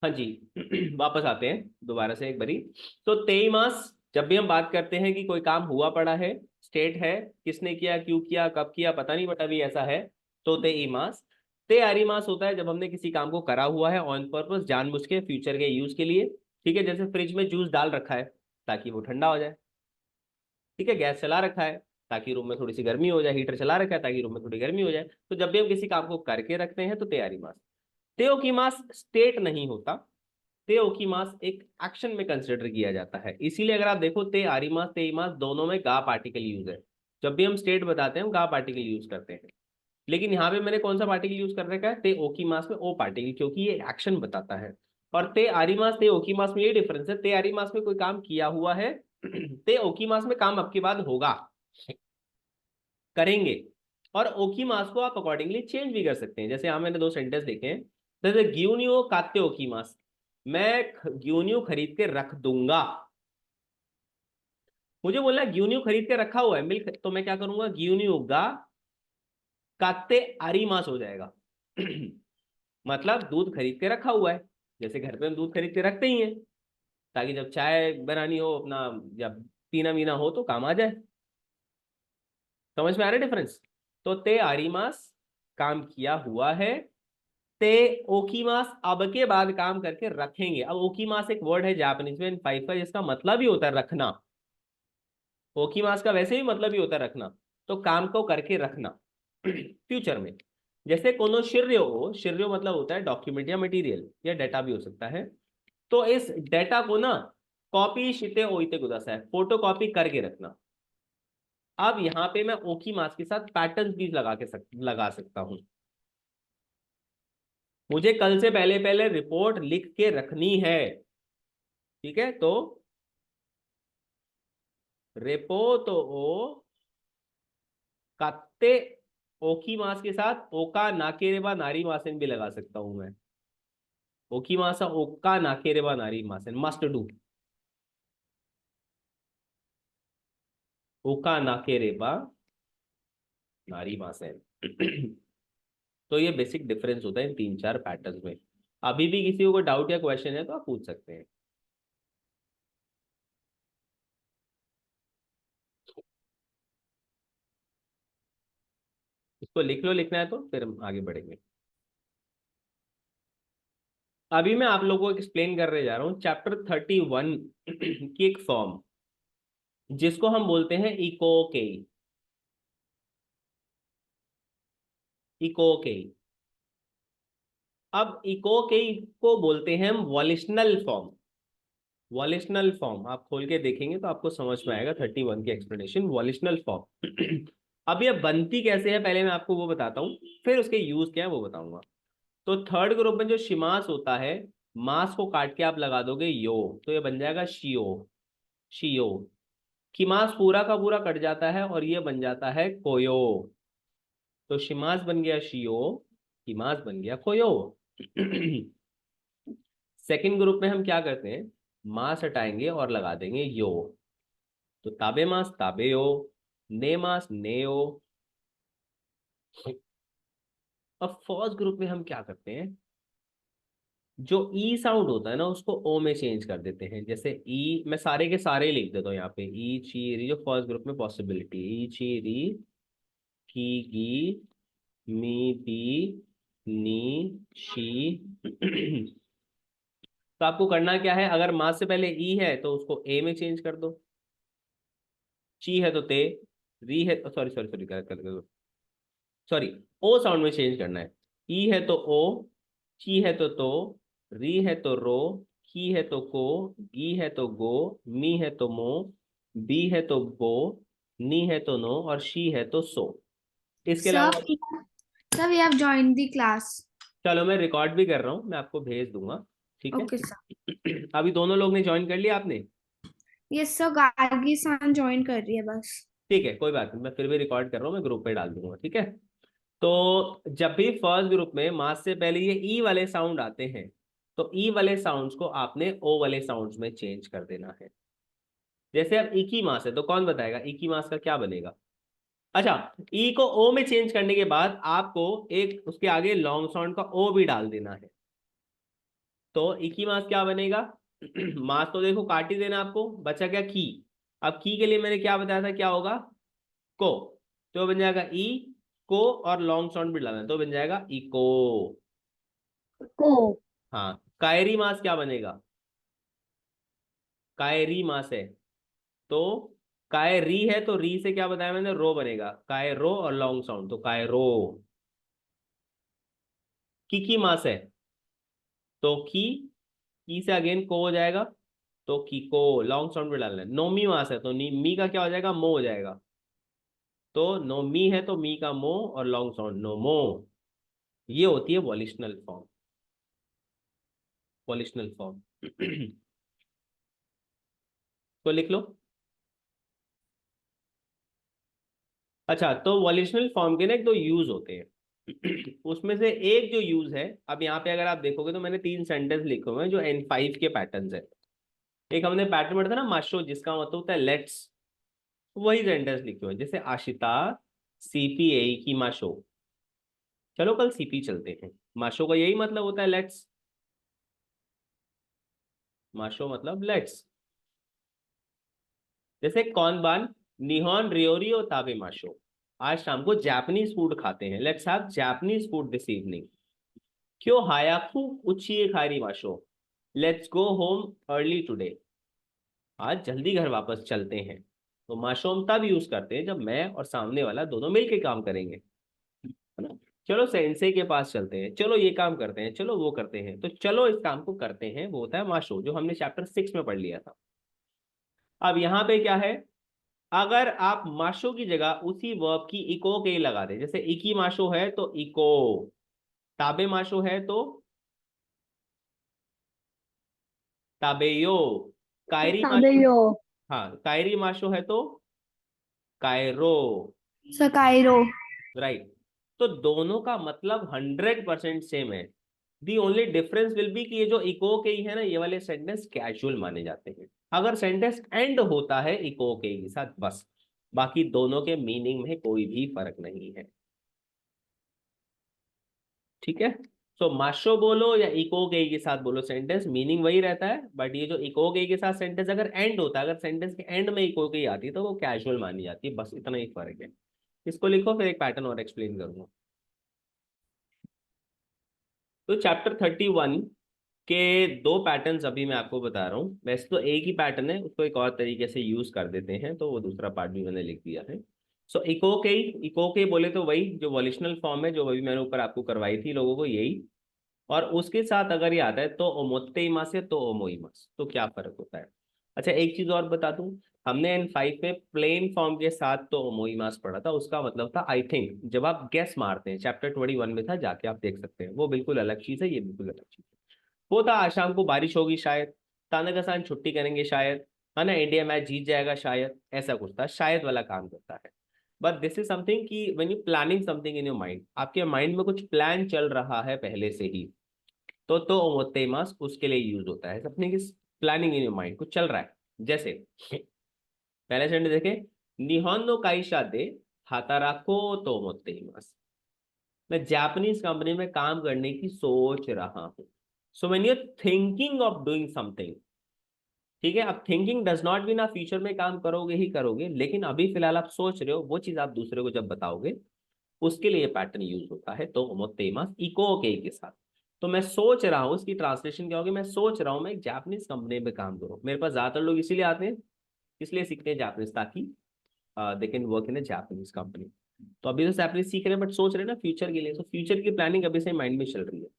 हाँ जी। वापस आते हैं दोबारा से एक बारी। तो तेईमास, जब भी हम बात करते हैं कि कोई काम हुआ पड़ा है, स्टेट है, किसने किया, क्यों किया, कब किया, पता नहीं, बट अभी ऐसा है, तो तेईमास। तेआरीमास होता है जब हमने किसी काम को करा हुआ है ऑन पर्पस, जानबूझ के, फ्यूचर के यूज के लिए। ठीक है, जैसे फ्रिज में जूस डाल रखा है ताकि वो ठंडा हो जाए। ठीक है, गैस चला रखा है ताकि रूम में थोड़ी सी गर्मी हो जाए, हीटर चला रखा है ताकि रूम में थोड़ी गर्मी हो जाए। तो जब भी हम किसी काम को करके रखते हैं तो तेआरीमास। तेओकीमास स्टेट नहीं होता, तेओकीमास एक एक्शन में कंसिडर किया जाता है। इसीलिए अगर आप देखो तेआरीमास तेईमास दोनों में गा पार्टिकल यूज है। जब भी हम स्टेट बताते हैं हम गा पार्टिकल यूज करते हैं। लेकिन यहाँ पे मैंने कौन सा पार्टिकल यूज कर रखा है, तेओकीमास में ओ पार्टिकल, क्योंकि ये एक्शन बताता है। और तेआरीमास तेओकीमास में ये डिफरेंस है, तेआरीमास में कोई काम किया हुआ है, तेओकीमास में काम आपके बाद होगा, करेंगे। और ओकीमास को आप अकॉर्डिंगली चेंज भी कर सकते हैं। जैसे यहाँ मैंने दो सेंटेंस लिखे हैं, जैसे ग्यूनियो कात्ते ओकीमास, मैं ग्यूनियो खरीद के रख दूंगा। मुझे बोलना है ग्यूनियो खरीद के रखा हुआ है मिल्क, तो मैं क्या करूंगा, ग्यूनियो गा कात्ते आरीमास हो जाएगा। मतलब दूध खरीद के रखा हुआ है, जैसे घर पे हम दूध खरीद के रखते ही हैं ताकि जब चाय बनानी हो अपना, जब पीना मीना हो तो काम आ जाए। समझ में आ रहा है डिफरेंस? तो ते आरीमास काम किया हुआ है, ते ओकीमास अब के बाद काम करके रखेंगे। अब ओकीमास एक वर्ड है जापानीज में फाइव का, जिसका मतलब ही होता है रखना। ओकीमास का वैसे भी मतलब ही होता है रखना, तो काम को करके रखना फ्यूचर में। जैसे कोनो शिर्यो हो, शिर्यो मतलब होता है डॉक्यूमेंट या मटेरियल या डेटा भी हो सकता है। तो इस डेटा को ना कॉपी शिते ओइते गुदासा है, फोटो कॉपी करके रखना। अब यहाँ पे मैं ओकीमास के साथ पैटर्न भी लगा सकता हूं। मुझे कल से पहले पहले रिपोर्ट लिख के रखनी है। ठीक है, तो रेपो तो ओ कात्ते ओकी मास के साथ ओका नाकेरेबा नारी मासेन भी लगा सकता हूं मैं। ओकी मासा ओका नाकेरेबा नारी मासेन, मस्ट डू। ओका नाकेरेबा नारी मासेन। तो ये बेसिक डिफरेंस होता है इन तीन चार पैटर्न में। अभी भी किसी को डाउट या क्वेश्चन है तो आप पूछ सकते हैं। इसको लिख लो, लिखना है तो फिर हम आगे बढ़ेंगे। अभी मैं आप लोगों को एक्सप्लेन करने जा रहा हूँ चैप्टर 31 की एक फॉर्म, जिसको हम बोलते हैं इकोकेई। इकोकेई। अब इकोकेई को बोलते हैं हम वॉलिशनल फॉर्म। वॉलिशनल फॉर्म आप खोल के देखेंगे तो आपको समझ में आएगा 31 की एक्सप्लेनेशन, वॉलिशनल फॉर्म। अब ये बनती कैसे है पहले मैं आपको वो बताता हूँ, फिर उसके यूज क्या है वो बताऊंगा। तो थर्ड ग्रुप में जो शिमास होता है, मास को काट के आप लगा दोगे यो, तो ये बन जाएगा शियो। शियो। किमास पूरा का पूरा कट जाता है और ये बन जाता है कोयो। तो शिमास बन गया शियो, किमास बन गया कोयो। सेकंड ग्रुप में हम क्या करते हैं, मास हटाएंगे और लगा देंगे यो। तो ताबे मास ताबे यो, ने मास ने यो। अब फर्स्ट ग्रुप में हम क्या करते हैं, जो ई साउंड होता है ना उसको ओ में चेंज कर देते हैं। जैसे ई, मैं सारे के सारे लिख देता हूँ यहाँ पे, ई ची री, जो फर्स्ट ग्रुप में पॉसिबिलिटी, ई ची री, की गी, मी पी, नी, शी। तो आपको करना क्या है, अगर मास से पहले ई है तो उसको ए में चेंज कर दो, ची है तो ते, री है, सॉरी सॉरी सॉरी, सॉरी, ओ साउंड में चेंज करना है। ई है तो ओ, ची है तो, री है तो रो, की है तो को, गी है तो गो, मी है तो मो, बी है तो बो, नी है तो नो, और शी है तो सो। इसके Sir, अलावा sir, we have joined the class. चलो मैं रिकॉर्ड भी कर रहा हूँ, मैं आपको भेज दूंगा। ठीक है। Okay, sir. अभी दोनों लोग ने ज्वाइन कर लिया आपने? Yes, sir. गार्गी सान ज्वाइन कर रही है बस. ठीक है, कोई बात नहीं, मैं फिर भी रिकॉर्ड कर रहा हूँ, मैं ग्रुप पे डाल दूंगा। ठीक है। तो जब भी फर्स्ट ग्रुप में मास से पहले ये ई वाले साउंड आते हैं, तो ई वाले साउंड्स को आपने ओ वाले साउंड्स में चेंज कर देना है। जैसे अब ई की मास है तो कौन बताएगा ई की मास का क्या बनेगा? अच्छा, ई को ओ में चेंज करने के बाद आपको एक उसके आगे लॉन्ग साउंड का ओ भी डाल देना है। तो इकी मास क्या बनेगा? मास तो देखो काट ही देना आपको, बचा क्या की। अब की के लिए मैंने क्या बताया था, क्या होगा? को। तो बन जाएगा ई को, और लॉन्ग साउंड भी डालना है, तो बन जाएगा इको। को। हाँ, कायरी मास क्या बनेगा? कायरी मास है तो कायरी है, तो री से क्या बताया मैंने, रो बनेगा, कायरो और लॉन्ग साउंड तो कायरो। की मास है तो की से अगेन को हो जाएगा, तो की को लॉन्ग साउंड में डालना है। नोमी मास है तो नी मी का क्या हो जाएगा, मो हो जाएगा, तो नो मी है तो मी का मो, और लॉन्ग साउंड नो मो। ये होती है वॉलिशनल फॉर्म। वॉलिशनल फॉर्म तो लिख लो। अच्छा, तो वॉलिशनल फॉर्म के ना एक दो यूज होते हैं उसमें से एक जो यूज है, अब यहाँ पे अगर आप देखोगे तो मैंने 3 सेंटेंस लिखे हुए हैं जो N5 के पैटर्न है। एक हमने पैटर्न पढ़ा था ना, माशो, जिसका मतलब होता है लेट्स, वही सेंटेंस लिखे हुए हैं, जैसे आशिता सीपीए की माशो। चलो कल सीपी चलते हैं। माशो का यही मतलब होता है लेट्स। माशो मतलब लेट्स। जैसे कौन बान निहॉन रियोरी और ताबे माशो, आज शाम को जापानीज फूड खाते हैं, let's have Japanese food this evening. क्यों हायाकू उचिए खारी माशो, let's go home early today, आज जल्दी घर वापस चलते हैं। तो माशो हम तब यूज करते हैं जब मैं और सामने वाला दोनों मिलके काम करेंगे, है ना। चलो सेंसे के पास चलते हैं, चलो ये काम करते हैं, चलो वो करते हैं, तो चलो इस काम को करते हैं, वो होता है माशो, जो हमने चैप्टर 6 में पढ़ लिया था। अब यहाँ पे क्या है, अगर आप माशो की जगह उसी वर्ब की इको के ही लगा दें, जैसे इकी माशो है तो इको, ताबे माशो है तो ताबेयो, कायरी माशो, ताबेयो। हाँ कायरी माशो है तो कायरो। सकाइरो। राइट। तो दोनों का मतलब 100% सेम है। The only difference will be कि ये जो इको के ही है ना, ये वाले सेंटेंस कैजुअल माने जाते हैं। अगर सेंटेंस एंड होता है इको के ही साथ बस, बाकी दोनों के मीनिंग में कोई भी फर्क नहीं है। ठीक है। सो माशो बोलो या इको के के साथ बोलो, सेंटेंस मीनिंग वही रहता है, बट ये जो इको के साथ सेंटेंस अगर एंड होता है, अगर सेंटेंस के एंड में इको के आती है तो वो कैजुअल मानी जाती है, बस इतना ही फर्क है। इसको लिखो, फिर एक पैटर्न और एक्सप्लेन करूंगा। तो चैप्टर 31 के 2 पैटर्न्स अभी मैं आपको बता रहा हूँ। वैसे तो एक ही पैटर्न है, उसको एक और तरीके से यूज कर देते हैं, तो वो दूसरा पार्ट भी मैंने लिख दिया है। सो इको के बोले तो वही जो वॉलिशनल फॉर्म है, जो अभी मैंने ऊपर आपको करवाई थी लोगों को, यही। और उसके साथ अगर ये आता है तो ओमोत्तेइमास या तो ओमोइमास, तो क्या फर्क होता है। अच्छा, एक चीज और बता दूं, हमने N5 में प्लेन फॉर्म के साथ तो ओमोइमास पढ़ा था, उसका मतलब था आई थिंक, जब आप गेस मारते हैं, चैप्टर 21 में था, जाके आप देख सकते हैं, वो बिल्कुल अलग चीज है, ये बिल्कुल अलग चीज है। वो था आज शाम को बारिश होगी शायद, तानाकासान छुट्टी करेंगे शायद, है ना, इंडिया मैच जीत जाएगा शायद, ऐसा कुछ था, शायद वाला काम करता है। बट दिस इज समथिंग कि when you planning something in your mind, आपके माइंड में कुछ प्लान चल रहा है पहले से ही, तो ओमोतेमास उसके लिए यूज होता है। अपने की प्लानिंग इन योर माइंड कुछ चल रहा है, जैसे पहले सेंटेंस देखे, निहोन नो काइशा दे हाताराको तो ओमोतेमास, मैं जापानीज कंपनी में काम करने की सोच रहा हूँ। So when you thinking of doing something, ठीक है, अब थिंकिंग डज नॉट मीन आप फ्यूचर में काम करोगे ही करोगे, लेकिन अभी फिलहाल आप सोच रहे हो, वो चीज आप दूसरे को जब बताओगे, उसके लिए पैटर्न यूज होता है तो ओमोतेमास इको के साथ। तो मैं सोच रहा हूँ, इसकी ट्रांसलेशन क्या होगी, मैं सोच रहा हूँ मैं एक जापानीज कंपनी में काम करूँ। मेरे पास ज्यादातर लोग इसीलिए आते हैं, इसलिए सीखते हैं जापानीज, ताकि they can work in A Japanese company. तो अभी तो जापानीज सीख रहे हैं, बट सोच रहे हैं ना फ्यूचर के लिए, तो फ्यूचर की प्लानिंग अभी से माइंड में चल रही है।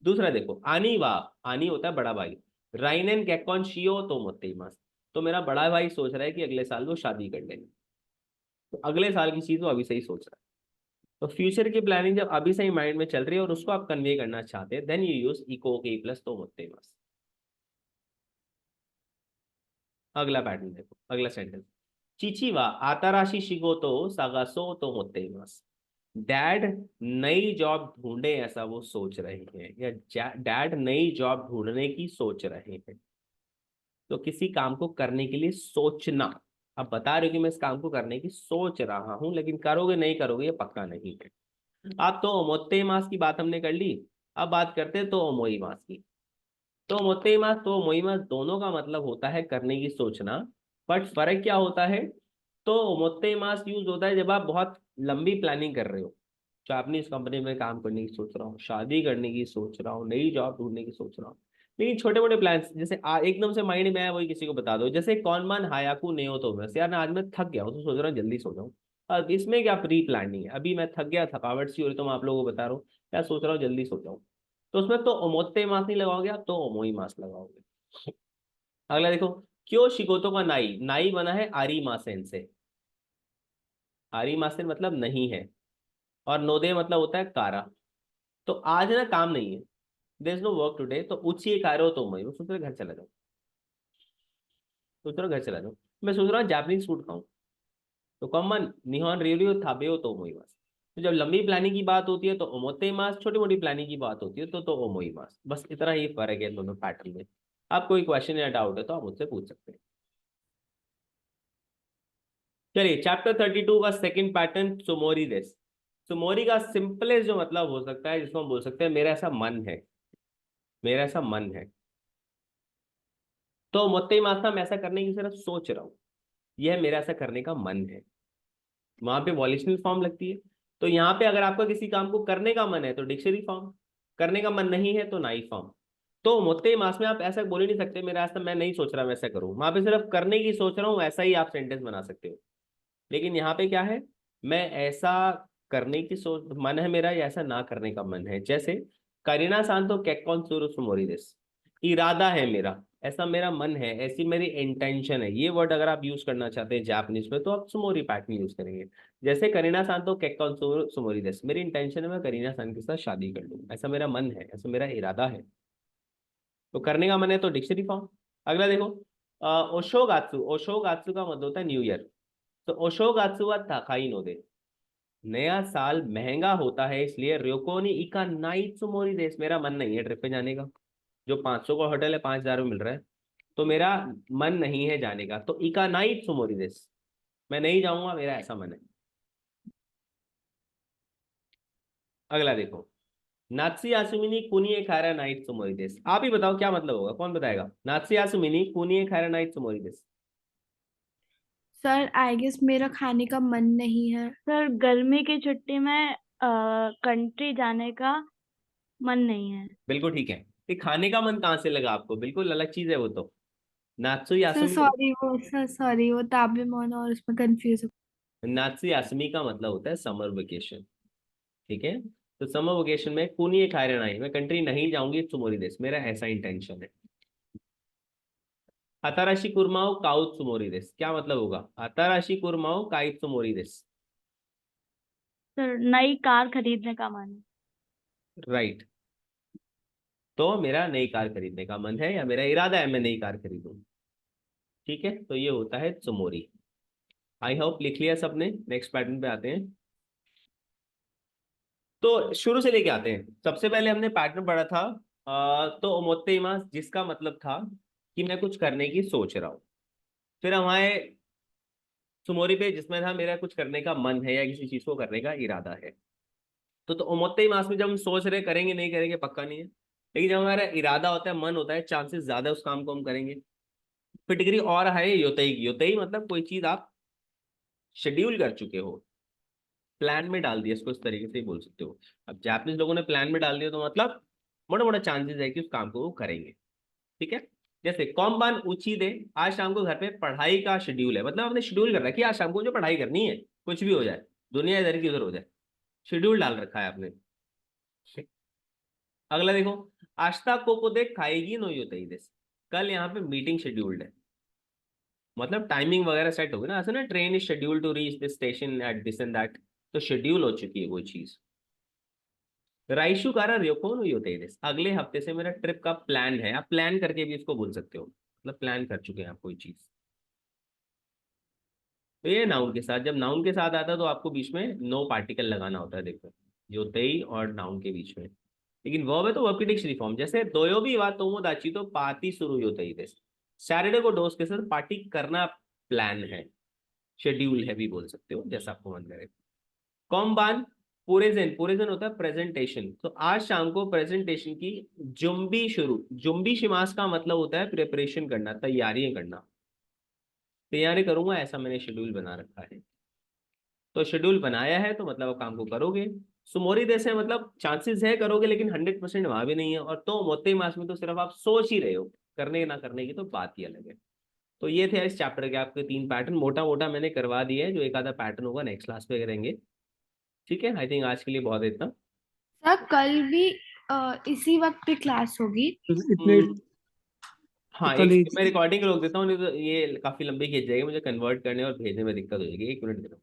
दूसरा देखो, आनी वा, आनी होता है बड़ा भाई, राइनेन गेकोन शियो तो मोतेमास, तो मेरा बड़ा भाई सोच रहा है कि अगले साल वो शादी कर लेंगे, तो अगले साल की चीज वो अभी से ही सोच रहा है। तो फ्यूचर की प्लानिंग जब अभी से ही माइंड में चल रही है और उसको आप कन्वे करना चाहते हैं, देन यू यूज इको के प्लस तो मोत्तेमास। अगला पैटर्न देखो, अगला सेंटेंस, चिचीवा आताराशी शिगोतो सागासो तो मोत्तेमास, डैड नई जॉब ढूंढे ऐसा वो सोच रहे हैं, या डैड नई जॉब ढूंढने की सोच रहे हैं। तो किसी काम को करने के लिए सोचना, अब बता रहे हो कि मैं इस काम को करने की सोच रहा हूं, लेकिन करोगे नहीं करोगे ये पक्का नहीं है। अब तो ओमोत्ते मास की बात हमने कर ली, अब बात करते हैं तो ओमोई मास की। तो मोतेइमास तो मोइमास दोनों का मतलब होता है करने की सोचना, बट फर्क क्या होता है? तो मोतेइमास यूज होता है जब आप बहुत लंबी प्लानिंग कर रहे हो, जापानीज कंपनी में काम करने की सोच रहा हूँ, शादी करने की सोच रहा हूँ, नई जॉब ढूंढने की सोच रहा हूँ। लेकिन छोटे मोटे प्लान्स जैसे एकदम से माइंड में आया वही किसी को बता दो, जैसे कॉनमान हायाकू नेओ तो बस यार ना आज मैं थक गया हूँ तो सोच रहा हूँ जल्दी सो जाऊँ। अब इसमें क्या प्री प्लानिंग है? अभी मैं थक गया, थकावट सी हो रही तो मैं आप लोगों को बता रहा हूँ क्या सोच रहा हूँ जल्दी सो जाऊँ। तो उसमें तो ओमोते मास नहीं लगाओगे आप, तो ओमोई मास लगाओगे। अगला देखो, क्यों शिकोतो का नाई, नाई बना है आरी मासेन से। आरी मासेन मतलब नहीं है, और नोदे मतलब होता है कारा। तो आज ना काम नहीं है, there is no work today, तो उची कारो तो मैं सोच रहा घर चला जाऊँ, सोच रहा घर चला जाऊँ। मैं सोच रहा हूँ जापानीज फूड खाऊं, तो कॉमन निहॉन रेडियो थाबेओ तो मोई मास। तो जब लंबी प्लानिंग की बात होती है तो ओमोते मास, छोटी मोटी प्लानिंग की बात होती है तो ओमोई मास। बस इतना ही फर्क है दोनों पैटर्न में। आप कोई क्वेश्चन या डाउट है तो आप मुझसे पूछ सकते हैं। चलिए चैप्टर 32 का सेकंड पैटर्न सुमोरी देस। सुमोरी का सिंपलेस्ट जो मतलब हो सकता है जिसको हम बोल सकते हैं मेरा ऐसा मन है, मेरा ऐसा मन है। तो मोते मासा मैं ऐसा करने की सिर्फ सोच रहा हूँ, यह मेरा ऐसा करने का मन है। वहां पे वॉलिशनल फॉर्म लगती है। तो यहाँ पे अगर आपका किसी काम को करने का मन है तो डिक्शनरी फॉर्म, करने का मन नहीं है तो नाई फॉर्म। तो मोते मास में आप ऐसा बोल ही नहीं सकते मेरा ऐसा मैं नहीं सोच रहा मैं ऐसा करूँ, वहां पे सिर्फ करने की सोच रहा हूँ ऐसा ही आप सेंटेंस बना सकते हो। लेकिन यहाँ पे क्या है, मैं ऐसा करने की सोच मन है मेरा या ऐसा ना करने का मन है। जैसे करीना सांतो केक्कॉन सुरुस मोरिदेस, इरादा है मेरा, ऐसा मेरा मन है, ऐसी मेरी इंटेंशन है। ये वर्ड अगर आप यूज करना चाहते हैं जापानीज में तो आप सुमोरी पैट में यूज करेंगे। जैसे करीना सांतो केक्कॉन सुमोरिदेस, मेरी इंटेंशन है मैं करीना सान के साथ शादी कर लूँ, ऐसा मेरा मन है, ऐसा मेरा इरादा है। तो करने का मन है तो डिक्शनरी फॉर्म। अगला देखो, ओशोगात्सु, ओशोगात्सु का मतलब होता है न्यू ईयर। तो ओशोगात्सु वा ताकाई नो दे, नया साल महंगा होता है इसलिए रियोकोनी इका नाई त्सुमोरी देस, मेरा मन नहीं है ट्रिप पे जाने का। जो 500 का होटल है 5000 में मिल रहा है, तो मेरा मन नहीं है जाने का, तो इका नाई त्सुमोरी देस, मैं नहीं जाऊंगा मेरा ऐसा मन है। अगला देखो, नात्सी आसुमिनी कुनिए खारा नाइट त्सुमोरी देस, आप ही बताओ क्या मतलब होगा, कौन बताएगा? नात्सी आसुमिनी कुनिए खारा नाइट त्सुमोरी देस। सर आई गेस मेरा खाने का मन नहीं है। सर गर्मी की छुट्टी में कंट्री जाने का मन नहीं है। बिल्कुल ठीक है। ये खाने का मन कहाँ से लगा आपको? बिल्कुल अलग चीज है वो तो। नात्सु सर आसुमी, सॉरी वो सर सॉरी वो ताबेमोन और उसमें कंफ्यूज। नात्सु आसुमी का मतलब होता है समर वेकेशन। ठीक है, तो समर वेकेशन में कुनी खायरनाई, मैं कंट्री नहीं जाऊंगी त्सुमोरी देश, मेरा ऐसा इंटेंशन है। अताराशी कुरमाओ काउ त्सुमोरी देश, क्या मतलब होगा? अताराशी कुरमाओ काई त्सुमोरी देश। सर नई कार खरीदने का मन है। राइट, तो मेरा नई कार खरीदने का मन है या मेरा इरादा है मैं नई कार खरीदूं। ठीक है, तो ये होता है त्सुमोरी। आई होप लिख लिया सबने। नेक्स्ट पैटर्न पे आते हैं। तो शुरू से लेके आते हैं। सबसे पहले हमने पैटर्न पढ़ा था, तो ओमोत्तेइमास जिसका मतलब था कि मैं कुछ करने की सोच रहा हूँ। फिर हमारे सुमोरी पे जिसमें था मेरा कुछ करने का मन है या किसी चीज को करने का इरादा है। तो ओमोत्तेई मास में जब हम सोच रहे करेंगे नहीं करेंगे पक्का नहीं है, लेकिन जब हमारा इरादा होता है मन होता है चांसेस ज्यादा है उस काम को हम करेंगे। फिर डिग्री और है योतेई की। योतेई मतलब कोई चीज आप शेड्यूल कर चुके हो, प्लान में डाल दिया, इसको इस तरीके से ही बोल सकते हो। अब जापानीज लोगों ने प्लान में डाल दिया तो मतलब मोटा मोटा चांसेस है कि उस काम को वो करेंगे। ठीक है, जैसे कॉम्बान ऊंची दे, आज शाम को घर पे पढ़ाई का शेड्यूल है, मतलब आपने शेड्यूल कर रखा है कि आज शाम को जो पढ़ाई करनी है, कुछ भी हो जाए, दुनिया इधर की उधर हो जाए, शेड्यूल डाल रखा है आपने। अगला देखो, आस्था को दे खाएगी नो योतई देस, कल यहाँ पे मीटिंग शेड्यूल्ड है, मतलब टाइमिंग वगैरह सेट होगी ना, ऐसा ना train is schedule to reach this station at this and that, तो शेड्यूल हो चुकी है वो चीज। राइशु कारा रियोको नो योतई देस, अगले हफ्ते से मेरा ट्रिप का प्लान है, आप प्लान करके भी इसको बोल सकते हो, मतलब प्लान कर चुके हैं आप कोई चीज। तो ये नाउन के साथ, जब नाउन के साथ आता है तो आपको बीच में नो पार्टिकल लगाना होता है, देखो योतेई और नाउन के बीच में। लेकिन वर्ब है तो वर्ब की डिक्शनरी फॉर्म, जैसे दोयोबी वा तोमोदाची तो पार्टी शुरू योतेई देस, सैटरडे को दोस्त के साथ पार्टी करना प्लान है, शेड्यूल है भी बोल सकते हो जैसा आपको मन करे। कॉम्बान पूरे दिन होता है प्रेजेंटेशन। तो आज शाम को प्रेजेंटेशन की जुम्बी शिमास का मतलब होता है प्रिपरेशन करना, तैयारियां करना। तैयारी करूंगा ऐसा मैंने शेड्यूल बना रखा है। तो शेड्यूल बनाया है तो मतलब आप काम को करोगे। सुमोरी जैसे मतलब चांसेस है करोगे, लेकिन 100% वहां भी नहीं है। और तो मोते मास में तो सिर्फ आप सोच ही रहे हो, करने ना करने की तो बात ही अलग है। तो ये थे इस चैप्टर के आपके 3 पैटर्न, मोटा मोटा मैंने करवा दिया है। जो एक आधा पैटर्न होगा नेक्स्ट क्लास पे करेंगे। ठीक है, आई थिंक आज के लिए बहुत है इतना। सर कल भी इसी वक्त पे क्लास होगी? इतने हाँ, एक कल ही मैं रिकॉर्डिंग रोक देता हूँ, नहीं तो ये काफी लंबी खींच जाएगी, मुझे कन्वर्ट करने और भेजने में दिक्कत हो जाएगी। 1 मिनट देना।